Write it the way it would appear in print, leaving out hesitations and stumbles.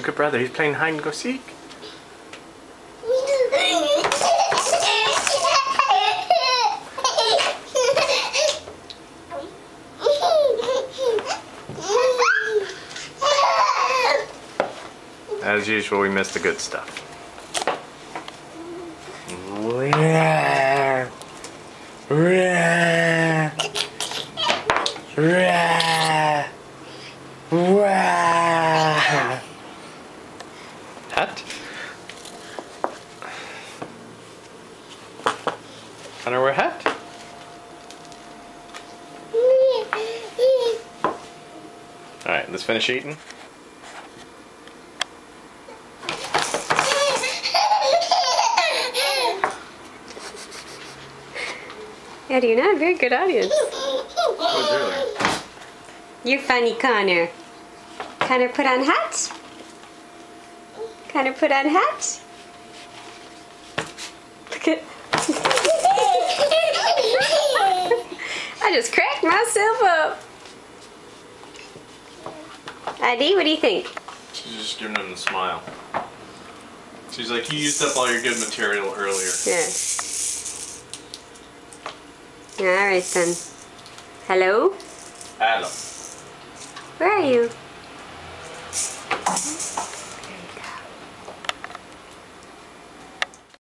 Look at brother, he's playing hide and go seek. As usual, we missed the good stuff. Hat? Wanna wear a hat? Alright, let's finish eating. Eddie, you're not a very good audience. What's earlier? You're funny, Connor. Connor, put on hat. Connor, put on hat. Look at... I just cracked myself up. Eddie, what do you think? She's just giving him the smile. She's like, you used up all your good material earlier. Yeah. Alright then. Hello? Hello. Where are you?